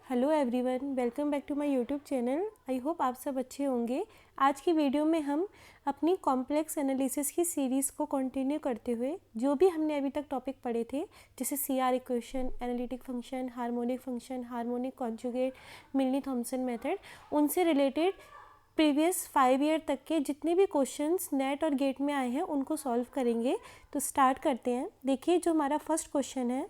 Hello everyone, welcome back to my YouTube channel. I hope आप सब अच्छे होंगे। आज की वीडियो में हम अपनी कॉम्प्लेक्स एनालिसिस की सीरीज़ को कंटिन्यू करते हुए जो भी हमने अभी तक टॉपिक पढ़े थे, जैसे CR equation, analytic function, harmonic conjugate, मिलनी थॉमसन मेथड, उनसे रिलेटेड प्रीवियस 5 ईयर तक के जितने भी क्वेश्चंस नेट और गेट में आए हैं उनको सॉल्व करेंगे। तो स्टार्ट करते हैं। देखिए, जो हमारा फर्स्ट क्वेश्चन है,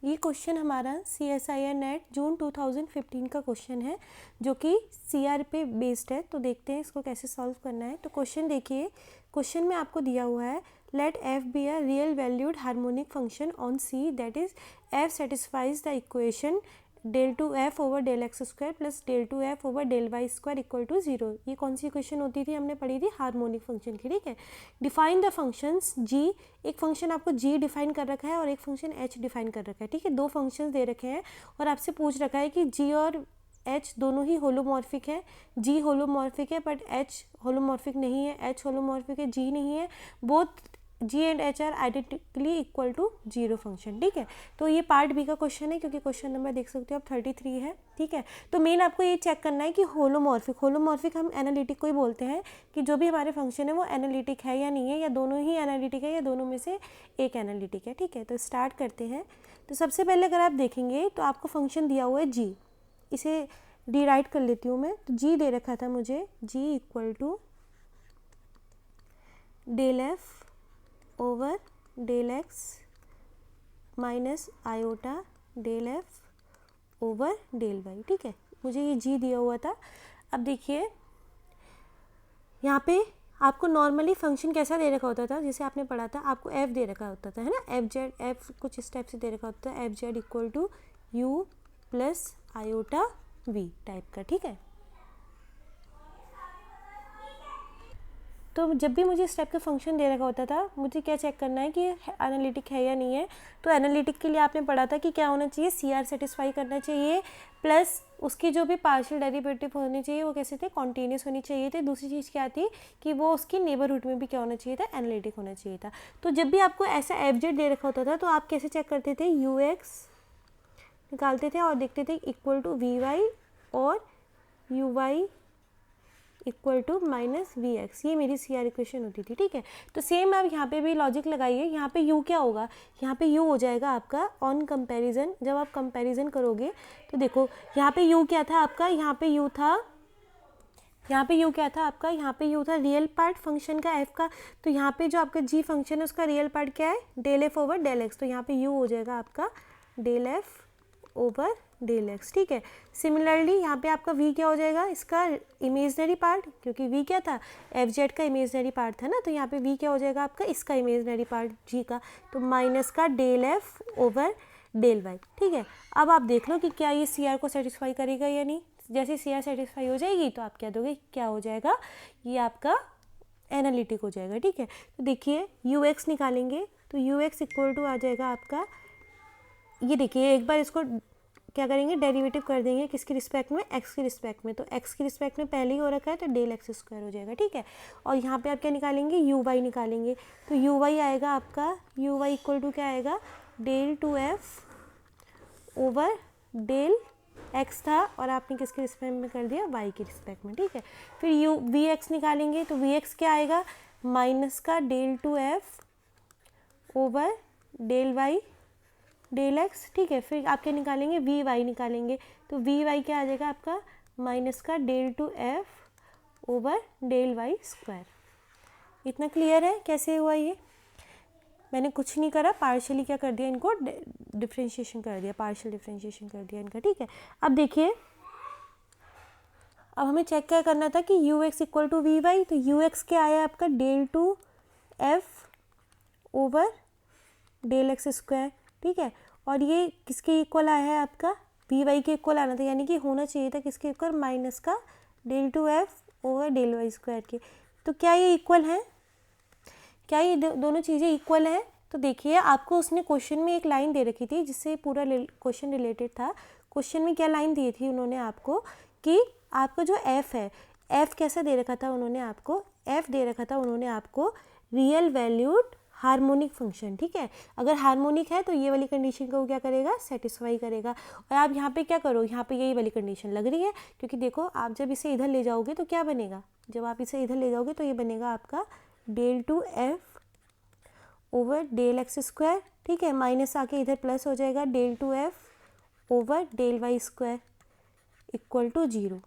ये क्वेश्चन हमारा CSIR नेट जून 2015 का क्वेश्चन है जो कि CR पे बेस्ड है। तो देखते हैं इसको कैसे सॉल्व करना है। तो क्वेश्चन देखिए, क्वेश्चन में आपको दिया हुआ है let f be a real valued harmonic function on C, that is f satisfies the equation del 2f over del x square plus del 2f over del y square equal to 0। ये कौन सी equation होती थी, हमने पढ़ी थी harmonic function की। ठीक है, डिफाइन द फंक्शंस g। एक फंक्शन आपको g डिफाइन कर रखा है और एक फंक्शन h डिफाइन कर रखा है। ठीक है, दो फंक्शंस दे रखे हैं और आपसे पूछ रखा है कि g और h दोनों ही होलोमॉर्फिक है। g होलोमॉर्फिक है बट h होलोमॉर्फिक नहीं है, h होलोमॉर्फिक है, g नहीं है। Both g and h are identically equal to 0 function. ठीक है, तो ये पार्ट बी का क्वेश्चन है क्योंकि क्वेश्चन नंबर देख सकते हो आप 33 है। ठीक है, तो मेन आपको ये चेक करना है कि होलोमॉर्फिक हम एनालिटिक को ही बोलते हैं कि जो भी हमारे फंक्शन है वो एनालिटिक है या नहीं है, या दोनों ही एनालिटिक है या दोनों में से एक एनालिटिक है। ठीक है, तो स्टार्ट करते हैं। तो सबसे पहले अगर आप देखेंगे तो आपको फंक्शन दिया हुआ है g, इसे डिराइट कर लेती हूँ मैं। तो g दे रखा था मुझे, g equal to del f over del x minus iota del f over del y. ठीक है, मुझे ये जी दिया हुआ था। अब देखिए, यहाँ पे आपको नॉर्मली फंक्शन कैसा दे रखा होता था, जैसे आपने पढ़ा था, आपको एफ दे रखा होता था, है ना। एफ जेड, एफ कुछ इस टाइप से दे रखा होता था, f z equal to u plus iota v type का। ठीक है, तो जब भी मुझे इस टाइप का फंक्शन दे रखा होता था, मुझे क्या चेक करना है कि एनालिटिक है या नहीं है। तो एनालिटिक के लिए आपने पढ़ा था कि क्या होना चाहिए, CR सेटिस्फाई करना चाहिए, प्लस उसकी जो भी पार्शियल डेरिवेटिव होनी चाहिए वो कैसे थे, कॉन्टीन्यूस होनी चाहिए थे। दूसरी चीज़ क्या थी कि वो उसकी नेबरहुड में भी क्या होना चाहिए था, एनालिटिक होना चाहिए था। तो जब भी आपको ऐसा FZ दे रखा होता था तो आप कैसे चेक करते थे, UX निकालते थे और देखते थे इक्वल टू VY और UY equal to minus VX, ये मेरी CR इक्वेशन होती थी। ठीक है, तो सेम आप यहाँ पे भी लॉजिक लगाइए। यहाँ पे U क्या होगा, यहाँ पे U हो जाएगा आपका ऑन कंपैरिजन। जब आप कंपैरिजन करोगे तो देखो यहाँ पे U क्या था आपका, यहाँ पे U था, यहाँ पे U क्या था आपका, यहाँ पे U था रियल पार्ट फंक्शन का f का। तो यहाँ पे जो आपका g फंक्शन है उसका रियल पार्ट क्या है, del f over del x. तो यहाँ पे U हो जाएगा आपका del f over del x. ठीक है, सिमिलरली यहाँ पे आपका v क्या हो जाएगा, इसका इमेजनरी पार्ट, क्योंकि v क्या था, FZ का इमेजनरी पार्ट था ना। तो यहाँ पे v क्या हो जाएगा आपका, इसका इमेजनरी पार्ट g का, तो माइनस का del f over del y। ठीक है, अब आप देख लो कि क्या ये CR को सेटिस्फाई करेगा या नहीं। जैसे CR सेटिस्फाई हो जाएगी तो आप क्या दोगे, क्या हो जाएगा, ये आपका एनालिटिक हो जाएगा। ठीक है, तो देखिए UX निकालेंगे तो UX इक्वल टू आ जाएगा आपका, ये देखिए एक बार इसको क्या करेंगे, डेरिवेटिव कर देंगे किसके रिस्पेक्ट में, x के रिस्पेक्ट में। तो x के रिस्पेक्ट में पहले ही हो रखा है तो डेल एक्स स्क्वायर हो जाएगा। ठीक है, और यहाँ पे आप क्या निकालेंगे, UY निकालेंगे। तो UY आएगा आपका, UY इक्वल टू क्या आएगा, del 2f over del x था और आपने किसके रिस्पेक्ट में कर दिया, y के रिस्पेक्ट में। ठीक है, फिर VX निकालेंगे तो VX क्या आएगा, माइनस का del 2f over del y del x. ठीक है, फिर आप क्या निकालेंगे, VY निकालेंगे। तो VY क्या आ जाएगा आपका, माइनस का del 2f over del y square. इतना क्लियर है कैसे हुआ ये, मैंने कुछ नहीं करा, पार्शियली क्या कर दिया, इनको डिफ्रेंशिएशन कर दिया, पार्शियल डिफ्रेंशिएशन कर दिया इनका। ठीक है, अब देखिए, अब हमें चेक क्या करना था कि UX इक्वल टू VY। तो UX क्या आया आपका, del 2f over del x square. ठीक है, और ये किसके इक्वल आया है आपका, VY के इक्वल आना था, यानी कि होना चाहिए था किसके इक्वल, माइनस का del 2f over del y square के। तो क्या ये इक्वल है, क्या ये दोनों चीज़ें इक्वल हैं। तो देखिए, आपको उसने क्वेश्चन में एक लाइन दे रखी थी जिससे पूरा क्वेश्चन रिलेटेड था। क्वेश्चन में क्या लाइन दी थी उन्होंने आपको कि आपका जो f है, f कैसा दे रखा था उन्होंने आपको, f दे रखा था उन्होंने आपको रियल वैल्यूड हार्मोनिक फंक्शन, ठीक है। अगर हार्मोनिक है तो ये वाली कंडीशन को क्या करेगा, सेटिस्फाई करेगा। और आप यहाँ पे क्या करो, यहाँ पे यही वाली कंडीशन लग रही है, क्योंकि देखो आप जब इसे इधर ले जाओगे तो क्या बनेगा, जब आप इसे इधर ले जाओगे तो ये बनेगा आपका del two f over del x square, ठीक है। माइनस आके इधर प्लस हो जाएगा del two f over del y square equal to 0,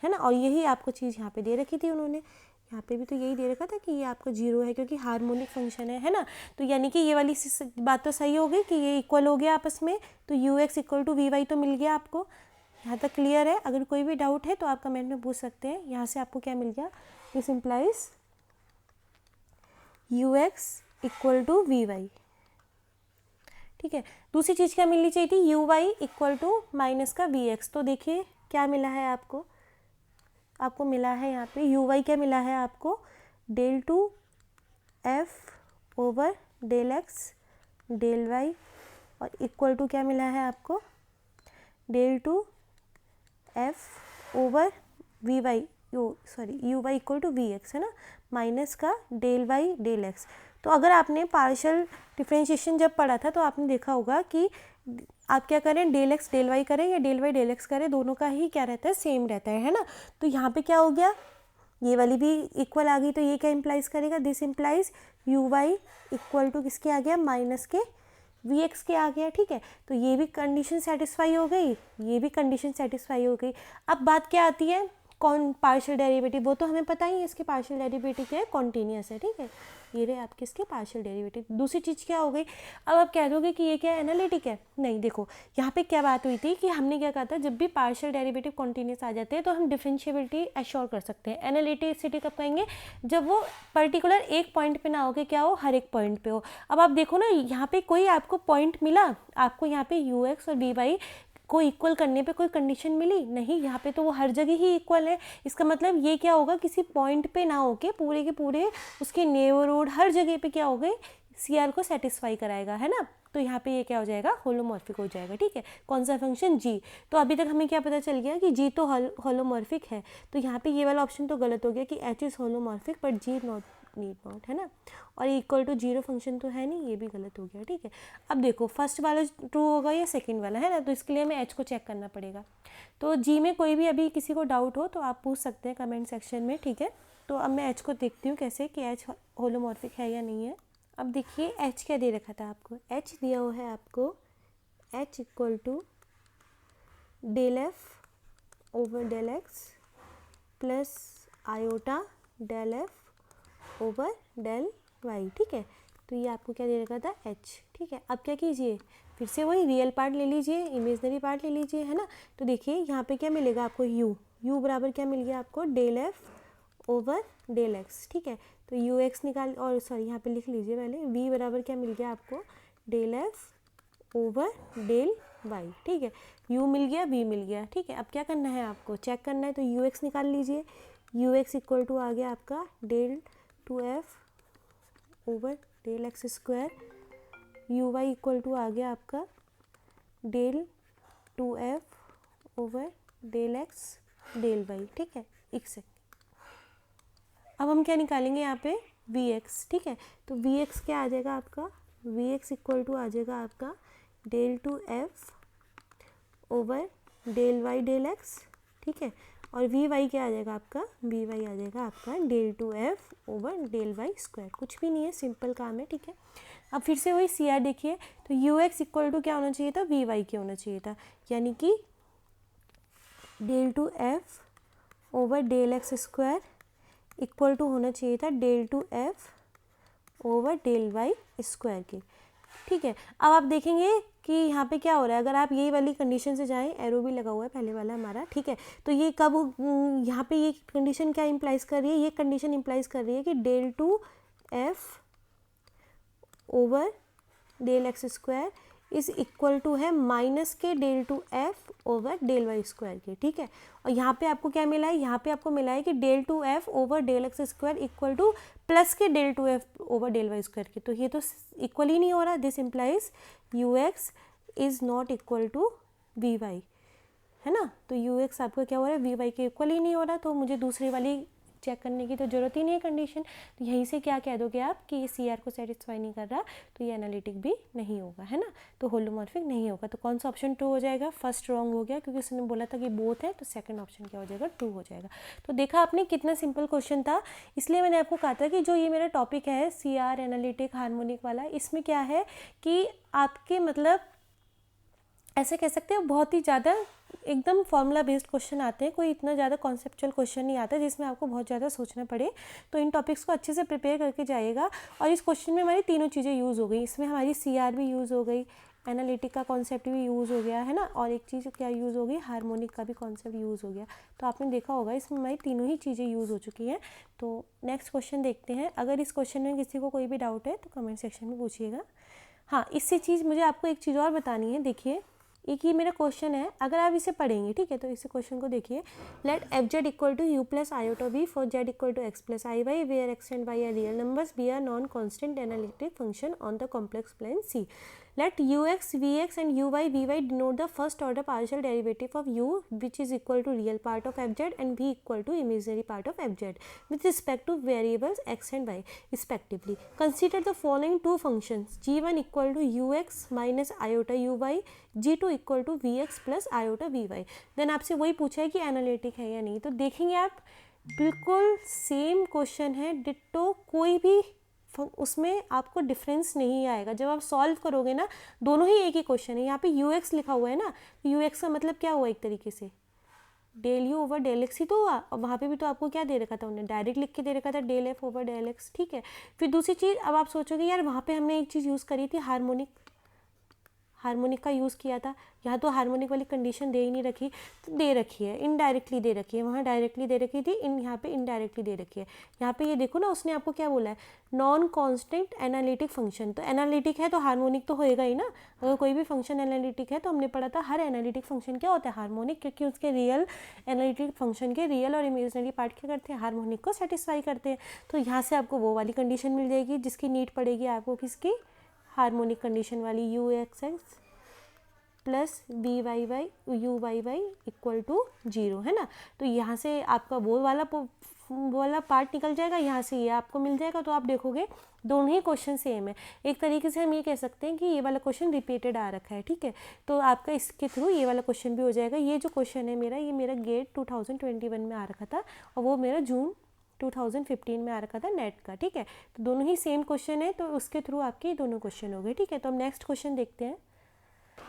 है ना। और यही आपको चीज़ यहाँ पे दे रखी थी उन्होंने, यहाँ पे भी तो यही दे रखा था कि ये आपका 0 है, क्योंकि हार्मोनिक फंक्शन है ना। तो यानी कि ये वाली बात तो सही हो गई कि ये इक्वल हो गया आपस में, तो u x equal to v y तो मिल गया आपको। यहाँ तक क्लियर है? अगर कोई भी डाउट है तो आप कमेंट में पूछ सकते हैं। यहाँ से आपको क्या मिल गया, this implies u x equal to v y, ठीक है। दूसरी चीज़ क्या मिलनी चाहिए थी, u y equal to minus का वी एक्स। तो देखिए क्या मिला है आपको, आपको मिला है यहाँ पे यू वाई क्या मिला है आपको, del two f over del x del y, और इक्वल टू क्या मिला है आपको, del two f over v y, u y equal to v x, है ना, माइनस का डेल वाई डेल एक्स। तो अगर आपने पार्शियल डिफरेंशिएशन जब पढ़ा था तो आपने देखा होगा कि आप क्या करें, डेल एक्स डेल वाई करें या डेल वाई डेल एक्स करें, दोनों का ही क्या रहता है, सेम रहता है ना। तो यहाँ पे क्या हो गया, ये वाली भी इक्वल आ गई, तो ये क्या इम्प्लाइज करेगा, this implies u y equal to किसके आ गया, माइनस के वी एक्स के आ गया, ठीक है। तो ये भी कंडीशन सेटिस्फाई हो गई, ये भी कंडीशन सेटिस्फाई हो गई। अब बात क्या आती है, कौन पार्शियल डेरिवेटिव, वो तो हमें पता ही है इसके पार्शियल डेरिवेटिव क्या है, कॉन्टीन्यूअस है, ठीक है। ये रहे आपके इसके पार्शियल डेरिवेटिव। दूसरी चीज़ क्या हो गई, अब आप कह दोगे कि ये क्या है, एनालिटिक है। नहीं, देखो यहाँ पे क्या बात हुई थी कि हमने क्या कहा था, जब भी पार्शियल डेरिवेटिव कॉन्टीन्यूअस आ जाते हैं तो हम डिफरेंशिएबिलिटी एश्योर कर सकते हैं। एनालिटिसिटी कब कहेंगे, जब वो पर्टिकुलर एक पॉइंट पे ना हो के क्या हो, हर एक पॉइंट पे हो। अब आप देखो ना, यहाँ पे कोई आपको पॉइंट मिला, आपको यहाँ पे यू एक्स और वी वाई को इक्वल करने पे कोई कंडीशन मिली नहीं, यहाँ पे तो वो हर जगह ही इक्वल है। इसका मतलब ये क्या होगा, किसी पॉइंट पे ना होके पूरे के पूरे उसके नेबरहुड हर जगह पे क्या हो गए, सी आर को सेटिस्फाई कराएगा, है ना। तो यहाँ पे ये क्या हो जाएगा, होलोमॉर्फिक हो जाएगा, ठीक है। कौन सा फंक्शन, जी। तो अभी तक हमें क्या पता चल गया कि जी तो होलोमॉर्फिक है। तो यहाँ पे ये वाला ऑप्शन तो गलत हो गया कि H is holomorphic but G need not, है ना। और इक्वल टू 0 फंक्शन तो है नहीं, ये भी गलत हो गया, ठीक है। अब देखो फर्स्ट वाला ट्रू होगा या सेकंड वाला, है ना। तो इसके लिए हमें एच को चेक करना पड़ेगा। तो जी में कोई भी अभी किसी को डाउट हो तो आप पूछ सकते हैं कमेंट सेक्शन में, ठीक है। तो अब मैं एच को देखती हूँ कैसे कि एच होलोमॉर्फिक है या नहीं है। अब देखिए एच क्या दे रखा था आपको, एच दिया हुआ है आपको h equal to del f over del x plus iota del f over del y, ठीक है। तो ये आपको क्या दे रखा था, एच, ठीक है। अब क्या कीजिए, फिर से वही रियल पार्ट ले लीजिए, इमेजनरी पार्ट ले लीजिए, है ना। तो देखिए यहाँ पे क्या मिलेगा आपको, यू बराबर क्या मिल गया आपको, del f over del x, ठीक है। तो यू एक्स निकाल, और सॉरी यहाँ पे लिख लीजिए पहले, वी बराबर क्या मिल गया आपको, del f over del y, ठीक है। यू मिल गया, वी मिल गया, ठीक है। अब क्या करना है आपको, चेक करना है, तो यू एक्स निकाल लीजिए। यू एक्स इक्वल टू आ गया आपका del two f over del x square, u y equal to आ गया आपका del two f over del x del y, ठीक है। एक सेकेंड, अब हम क्या निकालेंगे यहाँ पे, वी एक्स, ठीक है। तो वी एक्स क्या आ जाएगा आपका, वी एक्स इक्वल टू आ जाएगा आपका del two f over del y del x, ठीक है। और वी वाई क्या आ जाएगा आपका, वी वाई आ जाएगा आपका del two f over del y square, कुछ भी नहीं है, सिंपल काम है, ठीक है। अब फिर से वही सी आर देखिए, तो यू एक्स इक्वल टू क्या होना चाहिए था, वी वाई क्या होना चाहिए था, यानी कि del two f over del x square equal to होना चाहिए था del two f over del y square के, ठीक है। अब आप देखेंगे कि यहाँ पे क्या हो रहा है, अगर आप यही वाली कंडीशन से जाएं, एरो भी लगा हुआ है पहले वाला हमारा, ठीक है। तो ये कब, यहाँ पे ये कंडीशन क्या इंप्लाइज कर रही है, ये कंडीशन इंप्लाइज कर रही है कि del two f over del x square is equal to है माइनस के del two f over del y square के, ठीक है। और यहाँ पे आपको क्या मिला है, यहाँ पे आपको मिला है कि del two f over del x square equal to plus के del two f over del y square के, तो ये तो इक्वल ही नहीं हो रहा। This implies u x is not equal to v y, है ना। तो यू एक्स आपका क्या हो रहा है, वी वाई के इक्वल ही नहीं हो रहा, तो मुझे दूसरी वाली चेक करने की तो ज़रूरत ही नहीं है कंडीशन, तो यहीं से क्या कह दोगे आप कि ये सी आर को सेटिस्फाई नहीं कर रहा, तो ये एनालिटिक भी नहीं होगा, है ना, तो होलोमॉर्फिक नहीं होगा। तो कौन सा ऑप्शन 2 हो जाएगा? फर्स्ट रॉन्ग हो गया, क्योंकि उसने बोला था कि बोथ है, तो सेकंड ऑप्शन क्या हो जाएगा? 2 हो जाएगा। तो देखा आपने कितना सिंपल क्वेश्चन था, इसलिए मैंने आपको कहा था कि जो ये मेरा टॉपिक है सी आर एनालिटिक हार्मोनिक वाला, इसमें क्या है कि आपके मतलब ऐसे कह सकते हैं बहुत ही ज़्यादा एकदम फॉर्मूला बेस्ड क्वेश्चन आते हैं, कोई इतना ज़्यादा कॉन्सेप्चुअल क्वेश्चन नहीं आता जिसमें आपको बहुत ज़्यादा सोचना पड़े। तो इन टॉपिक्स को अच्छे से प्रिपेयर करके जाइएगा। और इस क्वेश्चन में हमारी तीनों चीज़ें यूज़ हो गई, इसमें हमारी CR भी यूज़ हो गई, एनालिटिक का कॉन्सेप्ट भी यूज़ हो गया, है ना, और एक चीज़ क्या यूज़ हो गई, हार्मोनिक का भी कॉन्सेप्ट यूज़ हो गया। तो आपने देखा होगा इसमें हमारी तीनों ही चीज़ें यूज़ हो चुकी हैं। तो नेक्स्ट क्वेश्चन देखते हैं। अगर इस क्वेश्चन में किसी को कोई भी डाउट है तो कमेंट सेक्शन में पूछिएगा। हाँ, इससे चीज़ मुझे आपको एक चीज़ और बतानी है। देखिए, एक ये मेरा क्वेश्चन है, अगर आप इसे पढ़ेंगे, ठीक है, तो इस क्वेश्चन को देखिए। Let f z equal to u plus iota b for z equal to x plus i y where x and y are real numbers b are non constant analytic function on the complex plane c. Let ux, vx and uy, vy denote the first order partial derivative of u which is equal to real part of fz and v equal to imaginary part of fz with respect to variables x and y respectively. Consider the following two functions g1 equal to ux minus iota uy, g2 equal to vx plus iota vy. Then आपसे वही पूछा है कि analytic है या नहीं। तो देखेंगे आप बिल्कुल सेम क्वेश्चन है, डिट्टो, कोई भी उसमें आपको डिफरेंस नहीं आएगा। जब आप सॉल्व करोगे ना, दोनों ही एक ही क्वेश्चन है। यहाँ पे ux लिखा हुआ है ना, तो ux का मतलब क्या हुआ, एक तरीके से del u over del x ही तो हुआ। और वहाँ पे भी तो आपको क्या दे रखा था, उन्होंने डायरेक्ट लिख के दे रखा था del f over del x, ठीक है। फिर दूसरी चीज़, अब आप सोचोगे यार वहाँ पे हमने एक चीज़ यूज़ करी थी, हार्मोनिक का यूज़ किया था, यहाँ तो हार्मोनिक वाली कंडीशन दे ही नहीं रखी, तो दे रखी है, इनडायरेक्टली दे रखी है, वहाँ डायरेक्टली दे रखी थी, यहाँ पे इनडायरेक्टली दे रखी है। यहाँ पे ये देखो ना, उसने आपको क्या बोला है, नॉन कांस्टेंट एनालिटिक फंक्शन। तो एनालिटिक है तो हार्मोनिक तो होएगा ही ना। अगर कोई भी फंक्शन एनालिटिक है तो हमने पढ़ा था हर एनालिटिक फंक्शन क्या होता है, हार्मोनिक, क्योंकि उसके रियल एनालिटिक फंक्शन के रियल और इमेजिनरी पार्ट क्या करते हैं, हार्मोनिक को सेटिस्फाई करते हैं। तो यहाँ से आपको वो वाली कंडीशन मिल जाएगी जिसकी नीड पड़ेगी आपको, किसकी, हार्मोनिक कंडीशन वाली, u x x plus b y y u y y equal to 0, है ना। तो यहाँ से आपका वो वाला पार्ट निकल जाएगा, यहाँ से ये आपको मिल जाएगा। तो आप देखोगे दोनों ही क्वेश्चन सेम है। एक तरीके से हम ये कह सकते हैं कि ये वाला क्वेश्चन रिपीटेड आ रखा है, ठीक है। तो आपका इसके थ्रू ये वाला क्वेश्चन भी हो जाएगा। ये जो क्वेश्चन है मेरा, ये मेरा गेट 2021 में आ रखा था और वो मेरा जून 2015 में आ रखा था नेट का, ठीक है। तो दोनों ही सेम क्वेश्चन है, तो उसके थ्रू आपके दोनों क्वेश्चन हो गए, ठीक है। तो हम नेक्स्ट क्वेश्चन देखते हैं।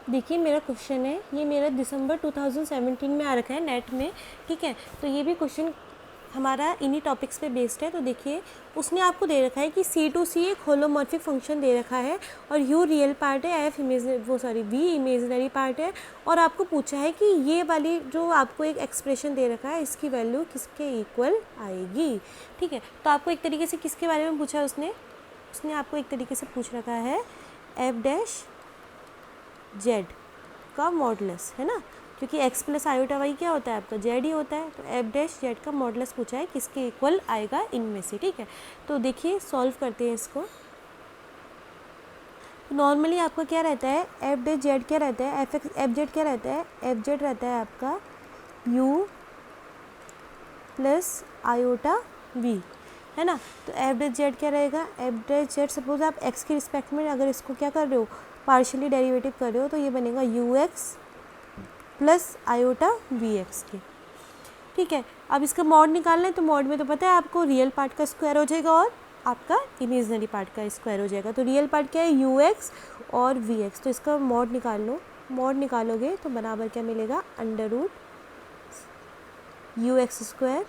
देखिए मेरा क्वेश्चन है, ये मेरा दिसंबर 2017 में आ रखा है नेट में, ठीक है। तो ये भी क्वेश्चन हमारा इन्हीं टॉपिक्स पे बेस्ड है। तो देखिए उसने आपको दे रखा है कि C2C एक होलोमॉर्फिक फंक्शन दे रखा है और U रियल पार्ट है, V इमेजिनरी पार्ट है, और आपको पूछा है कि ये वाली जो आपको एक एक्सप्रेशन दे रखा है इसकी वैल्यू किसके इक्वल आएगी, ठीक है। तो आपको एक तरीके से किसके बारे में पूछा है उसने आपको एक तरीके से पूछ रखा है एफ डैश जेड का मॉडुलस, है ना, क्योंकि x प्लस आयोटा वाई क्या होता है आपका, जेड ही होता है। तो एफ डैश जेड का मॉडुलस पूछा है किसके इक्वल आएगा इनमें से, ठीक है। तो देखिए सॉल्व करते हैं इसको। नॉर्मली आपका क्या रहता है, एफ डैश जेड क्या रहता है, एफ जेड क्या रहता है, एफ जेड रहता है आपका u प्लस आयोटा v, है ना। तो एफ डैश जेड क्या रहेगा, एफ डैश जेड सपोज आप x के रिस्पेक्ट में अगर इसको क्या कर रहे हो, पार्शियली डेरिवेटिव कर रहे हो, तो ये बनेगा ux प्लस आयोटा vx के, ठीक है। अब इसका मॉड निकालना है, तो मॉड में तो पता है आपको रियल पार्ट का स्क्वायर हो जाएगा और आपका इमेजिनरी पार्ट का स्क्वायर हो जाएगा। तो रियल पार्ट क्या है, ux और vx, तो इसका मॉड निकाल लो। मॉड निकालोगे तो बराबर क्या मिलेगा, under root ux square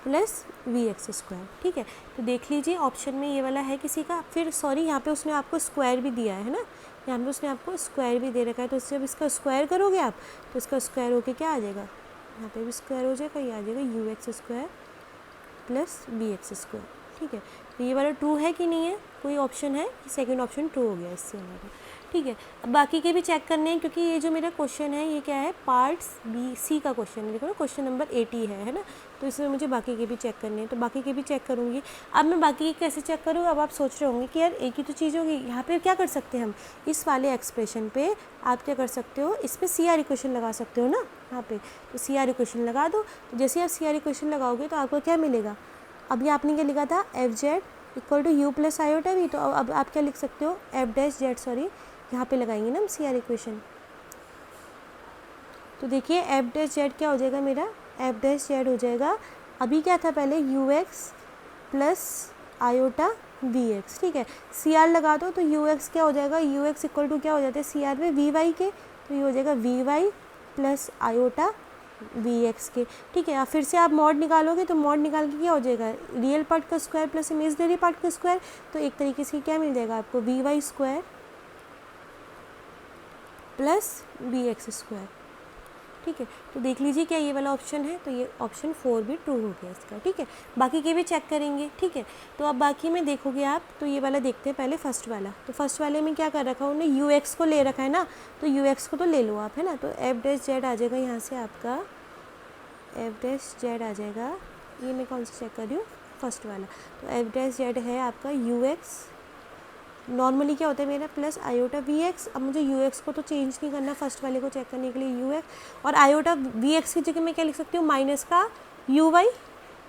plus v square, ठीक है। तो देख लीजिए ऑप्शन में ये वाला है किसी का। फिर सॉरी यहाँ पे उसने आपको स्क्वायर भी दिया है ना, यहाँ पे उसने आपको स्क्वायर भी दे रखा है। तो इससे अब इसका स्क्वायर करोगे आप, तो इसका स्क्वायर होके क्या आ जाएगा, यहाँ पे भी स्क्वायर हो जाएगा, ये आ जाएगा u x square plus v x square, ठीक है। तो ये वाला ट्रू है कि नहीं है, कोई ऑप्शन है, सेकेंड ऑप्शन ट्रू हो गया इससे हमारा, ठीक है। अब बाकी के भी चेक करने हैं, क्योंकि ये जो मेरा क्वेश्चन है ये क्या है, पार्ट्स बी सी का क्वेश्चन है, देखो ना क्वेश्चन नंबर 80 है ना। तो इसमें मुझे बाकी के भी चेक करने हैं, तो बाकी के भी चेक करूँगी। अब मैं बाकी के कैसे चेक करूँ, अब आप सोच रहे होंगे कि यार एक ही तो चीज़ होगी। यहाँ पे क्या कर सकते हैं हम, इस वाले एक्सप्रेशन पे आप क्या कर सकते हो, इस पर सी आर इक्वेशन लगा सकते हो ना यहाँ पे। तो सी आर इक्वेशन लगा दो। तो जैसे आप सी आर इक्वेशन लगाओगे तो आपको क्या मिलेगा, अभी आपने क्या लिखा था, f z equal to u plus iota भी, तो अब आप क्या लिख सकते हो, एफ डैश जेड, सॉरी यहाँ पे लगाएंगे ना हम सी आर इक्वेशन। तो देखिए एफ डैश जेड क्या हो जाएगा मेरा, एफ डैश जेड हो जाएगा, अभी क्या था पहले, u x plus iota v x, ठीक है। सी आर लगा दो तो यू एक्स क्या हो जाएगा, यू एक्स इक्वल टू क्या हो जाता है सी आर में वी वाई के, तो ये हो जाएगा v y plus iota v x के, ठीक है। फिर से आप मॉड निकालोगे तो मॉड निकाल के क्या हो जाएगा, रियल पार्ट का स्क्वायर प्लस इमेजिनरी पार्ट का स्क्वायर, तो एक तरीके से क्या मिल जाएगा आपको, v y square plus b x square, ठीक है। तो देख लीजिए क्या ये वाला ऑप्शन है, तो ये ऑप्शन 4 भी ट्रू हो गया इसका, ठीक है। बाकी के भी चेक करेंगे, ठीक है। तो अब बाकी में देखोगे आप, तो ये वाला देखते हैं पहले फर्स्ट वाला। तो फर्स्ट वाले में क्या कर रखा है उन्होंने, यू एक्स को ले रखा है ना, तो यू एक्स को तो ले लो आप, है ना। तो एफ डैश जेड आ जाएगा यहाँ से आपका, एफ डैश जेड आ जाएगा, ये मैं कौन सा चेक कर रही हूँ, फर्स्ट वाला। तो एफ डैश जेड है आपका यू एक्स, नॉर्मली क्या होता है मेरा, प्लस आयोटा वी एक्स। अब मुझे यू एक्स को तो चेंज नहीं करना, फर्स्ट वाले को चेक करने के लिए यू एक्स, और आयोटा वी एक्स की जगह मैं क्या लिख सकती हूँ, माइनस का यू वाई,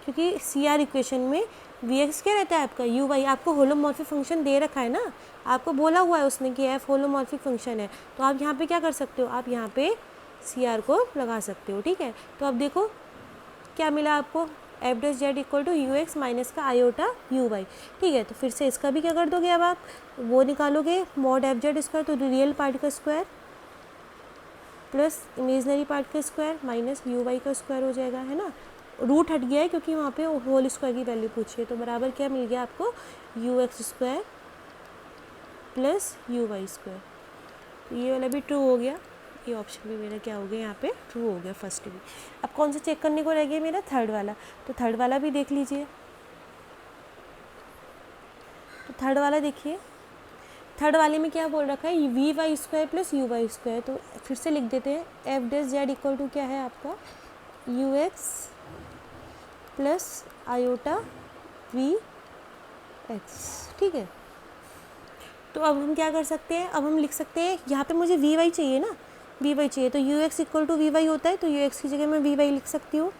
क्योंकि सी आर इक्वेशन में वी एक्स क्या रहता है आपका, यू वाई। आपको होलोमॉर्फिक फंक्शन दे रखा है ना, आपको बोला हुआ है उसने कि एफ होलोमॉर्फिक फंक्शन है, तो आप यहाँ पे क्या कर सकते हो, आप यहाँ पे सी आर को लगा सकते हो, ठीक है। तो अब देखो क्या मिला आपको, f dash z equal to u x minus का आयोटा यू वाई, ठीक है। तो फिर से इसका भी क्या कर दोगे, अब आप वो निकालोगे, मॉड एफ जेड स्क्वायर, तो रियल पार्ट का स्क्वायर प्लस इमेजनरी पार्ट का स्क्वायर माइनस यू वाई का स्क्वायर हो जाएगा, है ना। रूट हट गया है क्योंकि वहाँ पे होल स्क्वायर की वैल्यू पूछी है, तो बराबर क्या मिल गया आपको, u x square plus u y square. तो ये वाला भी ट्रू हो गया, ये ऑप्शन भी मेरा क्या हो गया यहाँ पे ट्रू हो गया फर्स्ट भी। अब कौन सा चेक करने को रह गया मेरा, थर्ड वाला। तो थर्ड वाला भी देख लीजिए, तो थर्ड वाला देखिए, थर्ड वाले में क्या बोल रखा है, v y square plus u y square. तो फिर से लिख देते हैं, f dash z equal to क्या है आपका, u x plus iota v x, ठीक है। तो अब हम क्या कर सकते हैं, अब हम लिख सकते हैं, यहाँ पे मुझे वी वाई चाहिए ना, वी वाई चाहिए, तो u x equal to v y होता है, तो यू एक्स की जगह मैं वी वाई लिख सकती हूँ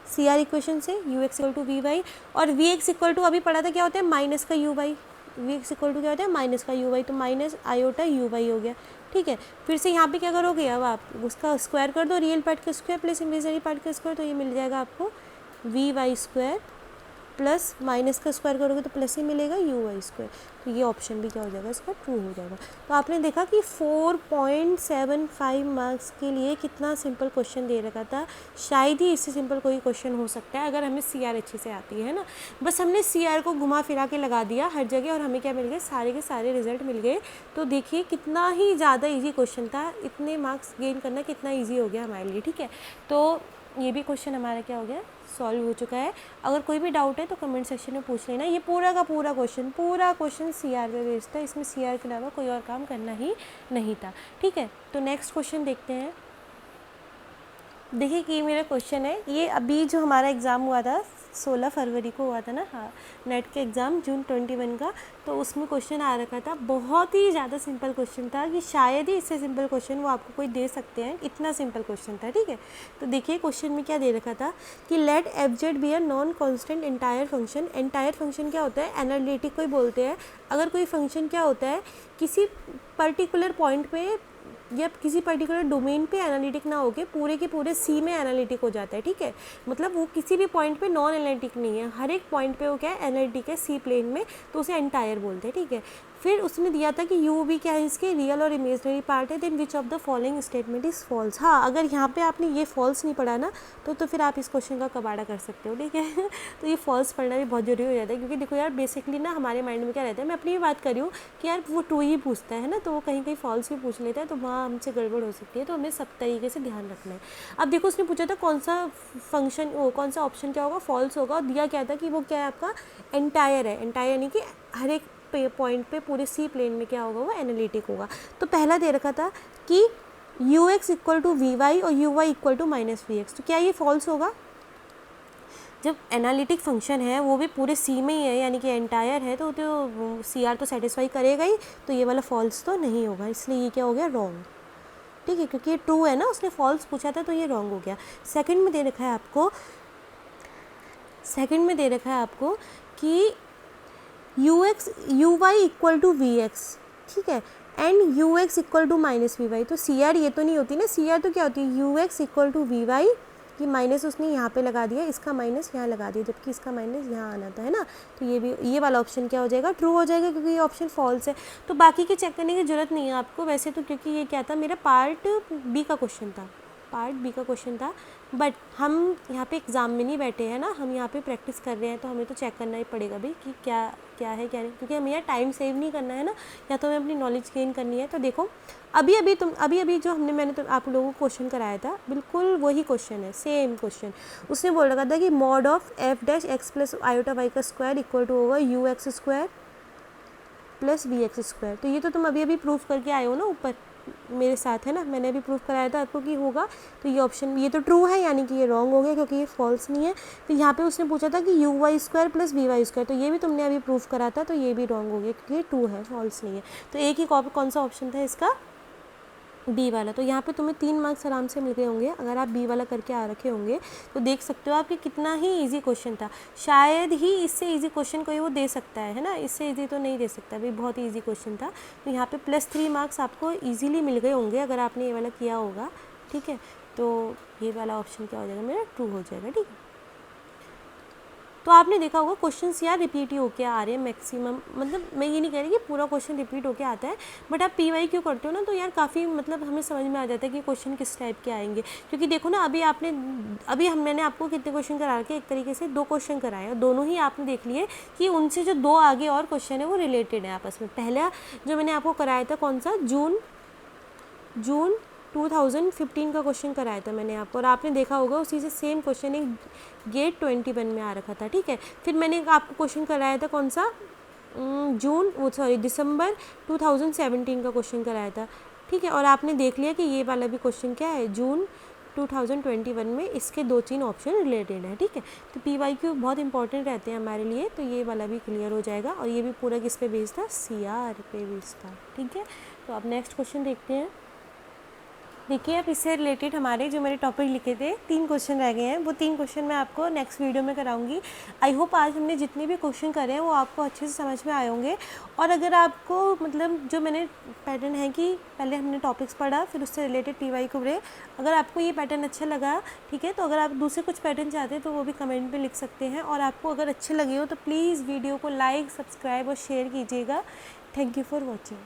सी आर इक्वेशन से, u x equal to v y. और वी एक्स इक्वल टू अभी पढ़ा था क्या होता है, माइनस का u y, v x equal to क्या होता है, माइनस का यू वाई, तो माइनस आयोटा यू वाई हो गया, ठीक है। फिर से यहाँ पे क्या करोगे, अब आप उसका स्क्वायर कर दो, रियल पार्ट का स्क्वायर प्लस इमेजिनरी पार्ट का स्क्वायर, तो ये मिल जाएगा आपको v y square plus minus का स्क्वायर करोगे तो प्लस ही मिलेगा यू वाई स्क्वायर। तो ये ऑप्शन भी क्या हो जाएगा, इसका ट्रू हो जाएगा। तो आपने देखा कि 4.75 मार्क्स के लिए कितना सिंपल क्वेश्चन दे रखा था। शायद ही इससे सिंपल कोई क्वेश्चन हो सकता है अगर हमें सी आर अच्छे से आती है ना। बस हमने सी आर को घुमा फिरा के लगा दिया हर जगह और हमें क्या मिल गए, सारे के सारे रिजल्ट मिल गए। तो देखिए कितना ही ज़्यादा ईजी क्वेश्चन था, इतने मार्क्स गेन करना कितना ईजी हो गया हमारे लिए, ठीक है। तो ये भी क्वेश्चन हमारा क्या हो गया, सॉल्व हो चुका है। अगर कोई भी डाउट है तो कमेंट सेक्शन में पूछ लेना। ये पूरा का पूरा क्वेश्चन सी आर पे बेस्ड था, इसमें सी आर के अलावा कोई और काम करना ही नहीं था, ठीक है। तो नेक्स्ट क्वेश्चन देखते हैं। देखिए कि मेरा क्वेश्चन है, ये अभी जो हमारा एग्ज़ाम हुआ था 16 फरवरी को हुआ था ना, हाँ नेट के एग्ज़ाम जून 21 का, तो उसमें क्वेश्चन आ रखा था। बहुत ही ज़्यादा सिंपल क्वेश्चन था कि शायद ही इससे सिंपल क्वेश्चन वो आपको कोई दे सकते हैं, इतना सिंपल क्वेश्चन था, ठीक है। तो देखिए क्वेश्चन में क्या दे रखा था कि let f z be a non constant entire function. Entire function क्या होता है, एनालिटिक कोई बोलते हैं। अगर कोई फंक्शन क्या होता है, किसी पर्टिकुलर पॉइंट पे या किसी पर्टिकुलर डोमेन पे एनालिटिक ना होके पूरे के पूरे सी में एनालिटिक हो जाता है, ठीक है। मतलब वो किसी भी पॉइंट पे नॉन एनालिटिक नहीं है, हर एक पॉइंट पे वो क्या है, एनालिटिक है सी प्लेन में, तो उसे एंटायर बोलते हैं, ठीक है। फिर उसने दिया था कि यू भी क्या है, इसके रियल और इमेजनरी पार्ट है, then which of the following statement is false. हाँ, अगर यहाँ पे आपने ये फॉल्स नहीं पढ़ा ना तो फिर आप इस क्वेश्चन का कबाड़ा कर सकते हो, ठीक है। तो ये फॉल्स पढ़ना भी बहुत जरूरी हो जाता है, क्योंकि देखो यार बेसिकली ना हमारे माइंड में क्या रहता है, मैं अपनी भी बात कर रही हूँ कि यार वो ट्रू ही पूछता है ना, तो वो कहीं कहीं फॉल्स भी पूछ लेता है, तो वहाँ हमसे गड़बड़ हो सकती है, तो हमें सब तरीके से ध्यान रखना है। अब देखो उसने पूछा था कौन सा फंक्शन, कौन सा ऑप्शन क्या होगा, फॉल्स होगा, और दिया क्या था कि वो क्या है आपका एंटायर है। एंटायर यानी कि हर एक पॉइंट पे पूरे सी प्लेन में क्या होगा, वो एनालिटिक होगा। तो पहला दे रखा था कि u x equal to v y और u y equal to minus v x, तो क्या ये फॉल्स होगा? जब एनालिटिक फंक्शन है वो भी पूरे सी में ही है, यानी कि एंटायर है, तो सी आर तो सेटिस्फाई करेगा ही, तो ये वाला फॉल्स तो नहीं होगा, इसलिए ये क्या हो गया, रॉन्ग। ठीक है, क्योंकि ये ट्रू है ना, उसने फॉल्स पूछा था तो ये रॉन्ग हो गया। सेकंड में दे रखा है आपको कि u y equal to v x, ठीक है, and u x equal to minus v y. तो सी आर ये तो नहीं होती ना, सी आर तो क्या होती है, u x equal to v y, ये माइनस उसने यहाँ पे लगा दिया, इसका माइनस यहाँ लगा दिया, जबकि इसका माइनस यहाँ आना था, है ना। तो ये वाला ऑप्शन क्या हो जाएगा, ट्रू हो जाएगा, क्योंकि ये ऑप्शन फॉल्स है। तो बाकी के चेक करने की ज़रूरत नहीं है आपको वैसे तो, क्योंकि ये क्या था, मेरा पार्ट बी का क्वेश्चन था। बट हम यहाँ पे एग्ज़ाम में नहीं बैठे हैं ना, हम यहाँ पे प्रैक्टिस कर रहे हैं, तो हमें तो चेक करना ही पड़ेगा भाई कि क्या है क्या नहीं, क्योंकि हमें यहाँ टाइम सेव नहीं करना है ना, या तो हमें अपनी नॉलेज गेन करनी है। तो देखो अभी जो मैंने आप लोगों को क्वेश्चन कराया था, बिल्कुल वही क्वेश्चन है, सेम क्वेश्चन। उसने बोल रखा था कि mod of f dash x plus iota y का स्क्वायर इक्वल टू होगा u x square plus v x square. तो ये तो तुम अभी प्रूफ करके आए हो ना ऊपर मेरे साथ, है ना, मैंने अभी प्रूफ कराया था आपको कि होगा। तो ये ऑप्शन, ये तो ट्रू है, यानी कि ये रॉन्ग हो गया, क्योंकि ये फॉल्स नहीं है। फिर यहाँ पे उसने पूछा था कि u y square plus v y square, तो ये भी तुमने अभी प्रूफ करा था, तो ये भी रॉन्ग हो गया, क्योंकि ये ट्रू है, फॉल्स नहीं है। तो एक ही कौन सा ऑप्शन था इसका, बी वाला। तो यहाँ पे तुम्हें 3 मार्क्स आराम से मिल गए होंगे अगर आप बी वाला करके आ रखे होंगे। तो देख सकते हो आप कि कितना ही इजी क्वेश्चन था, शायद ही इससे इजी क्वेश्चन कोई वो दे सकता है ना, इससे इजी तो नहीं दे सकता भाई, बहुत ही इजी क्वेश्चन था। तो यहाँ पे +3 मार्क्स आपको ईजिली मिल गए होंगे अगर आपने ये वाला किया होगा, ठीक है। तो ये वाला ऑप्शन क्या हो जाएगा मेरा, ट्रू हो जाएगा, ठीक है। तो आपने देखा होगा क्वेश्चंस यार रिपीट ही होके आ रहे हैं मैक्सिमम, मतलब मैं ये नहीं कह रही कि पूरा क्वेश्चन रिपीट होके आता है, बट आप पीवाई क्यों करते हो ना, तो यार काफ़ी मतलब हमें समझ में आ जाता है कि क्वेश्चन किस टाइप के आएंगे। क्योंकि देखो ना, मैंने आपको कितने क्वेश्चन करा के, एक तरीके से 2 क्वेश्चन कराए, और दोनों ही आपने देख लिए कि उनसे जो 2 आगे और क्वेश्चन है वो रिलेटेड है आपस में। पहला जो मैंने आपको कराया था कौन सा, जून 2015 का क्वेश्चन कराया था मैंने आपको, और आपने देखा होगा उसी से सेम क्वेश्चन एक गेट 21 में आ रखा था, ठीक है। फिर मैंने आपको क्वेश्चन कराया था कौन सा, दिसंबर 2017 का क्वेश्चन कराया था, ठीक है। और आपने देख लिया कि ये वाला भी क्वेश्चन क्या है, जून 2021 में, इसके 2-3 ऑप्शन रिलेटेड है, ठीक है। तो PYQ बहुत इंपॉर्टेंट रहते हैं हमारे लिए, तो ये वाला भी क्लियर हो जाएगा। और ये भी पूरा किस पे बेस्ड था, CR पे बेस्ड था, ठीक है। तो अब नेक्स्ट क्वेश्चन देखते हैं। देखिए अब इससे रिलेटेड हमारे जो मेरे टॉपिक लिखे थे 3 क्वेश्चन रह गए हैं, वो 3 क्वेश्चन मैं आपको नेक्स्ट वीडियो में कराऊंगी। आई होप आज हमने जितने भी क्वेश्चन करे हैं वो आपको अच्छे से समझ में आए होंगे। और अगर आपको मतलब जो मैंने पैटर्न है कि पहले हमने टॉपिक्स पढ़ा, फिर उससे रिलेटेड PYQ पढ़े, अगर आपको ये पैटर्न अच्छा लगा, ठीक है, तो अगर आप दूसरे कुछ पैटर्न चाहते हैं तो वो भी कमेंट में लिख सकते हैं। और आपको अगर अच्छे लगे हो तो प्लीज़ वीडियो को लाइक, सब्सक्राइब और शेयर कीजिएगा। Thank you for watching.